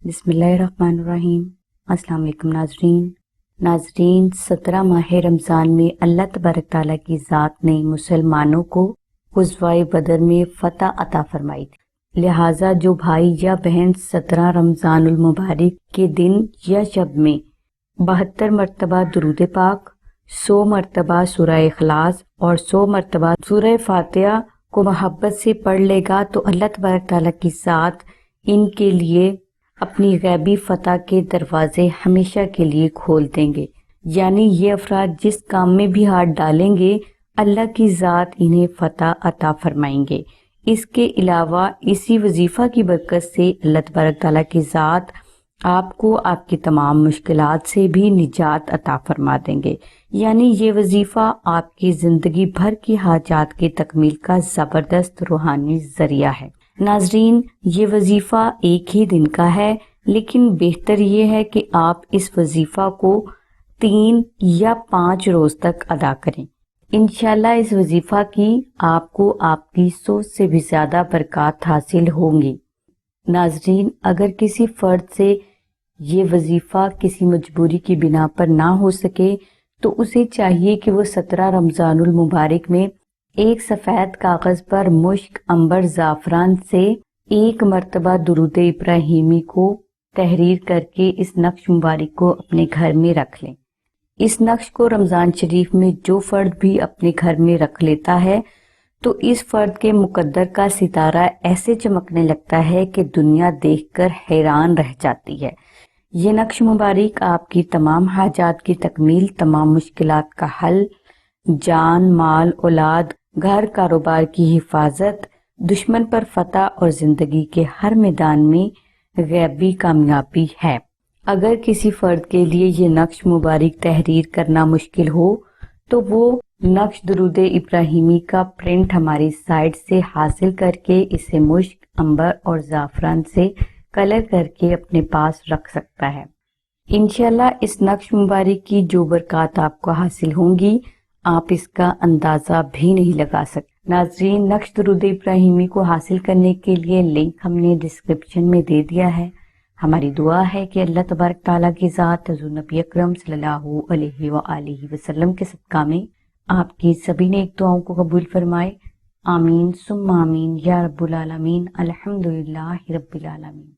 بسم اللہ الرحمن الرحیم۔ السلام علیکم ناظرین 17 ماہ رمضان میں اللہ تبارک تعالیٰ کی ذات نے مسلمانوں کو غزوہ بدر میں فتح عطا فرمائی تھی، لہٰذا جو بھائی یا بہن 17 رمضان المبارک کے دن یا شب میں 72 مرتبہ درود پاک، 100 مرتبہ سورہ اخلاص اور 100 مرتبہ سورہ فاتحہ کو محبت سے پڑھ لے گا تو اللہ تبارک تعالیٰ کی ذات ان کے لیے اپنی غیبی فتح کے دروازے ہمیشہ کے لیے کھول دیں گے۔ یعنی یہ افراد جس کام میں بھی ہاتھ ڈالیں گے اللہ کی ذات انہیں فتح عطا فرمائیں گے۔ اس کے علاوہ اسی وظیفہ کی برکت سے اللہ تبارک تعالیٰ کی ذات آپ کو آپ کی تمام مشکلات سے بھی نجات عطا فرما دیں گے۔ یعنی یہ وظیفہ آپ کی زندگی بھر کی حاجات کی تکمیل کا زبردست روحانی ذریعہ ہے۔ ناظرین، یہ وظیفہ ایک ہی دن کا ہے، لیکن بہتر یہ ہے کہ آپ اس وظیفہ کو 3 یا 5 روز تک ادا کریں۔ انشاءاللہ اس وظیفہ کی آپ کو آپ کی سوچ سے بھی زیادہ برکات حاصل ہوں گی۔ ناظرین، اگر کسی فرد سے یہ وظیفہ کسی مجبوری کی بنا پر نہ ہو سکے تو اسے چاہیے کہ وہ 17 رمضان المبارک میں ایک سفید کاغذ پر مشک، عنبر، زعفران سے 1 مرتبہ درود ابراہیمی کو تحریر کر کے اس نقش مبارک کو اپنے گھر میں رکھ لیں۔ اس نقش کو رمضان شریف میں جو فرد بھی اپنے گھر میں رکھ لیتا ہے تو اس فرد کے مقدر کا ستارہ ایسے چمکنے لگتا ہے کہ دنیا دیکھ کر حیران رہ جاتی ہے۔ یہ نقش مبارک آپ کی تمام حاجات کی تکمیل، تمام مشکلات کا حل، جان، مال، اولاد، گھر، کاروبار کی حفاظت، دشمن پر فتح اور زندگی کے ہر میدان میں غیبی کامیابی ہے۔ اگر کسی فرد کے لیے یہ نقش مبارک تحریر کرنا مشکل ہو تو وہ نقش درود ابراہیمی کا پرنٹ ہماری سائٹ سے حاصل کر کے اسے مشک، عنبر اور زعفران سے کلر کر کے اپنے پاس رکھ سکتا ہے۔ انشاءاللہ اس نقش مبارک کی جو برکات آپ کو حاصل ہوں گی آپ اس کا اندازہ بھی نہیں لگا سکتے۔ ناظرین، نقش درود ابراہیمی کو حاصل کرنے کے لیے لنک ہم نے ڈسکرپشن میں دے دیا ہے۔ ہماری دعا ہے کہ اللہ تبارک تعالیٰ کی ذات حضور نبی اکرم صلی اللہ علیہ وآلہ وسلم کے صدقہ میں آپ کی سبھی نیک دعاؤں کو قبول فرمائے۔ آمین ثم آمین یا رب العالمین۔ الحمدللہ رب العالمین۔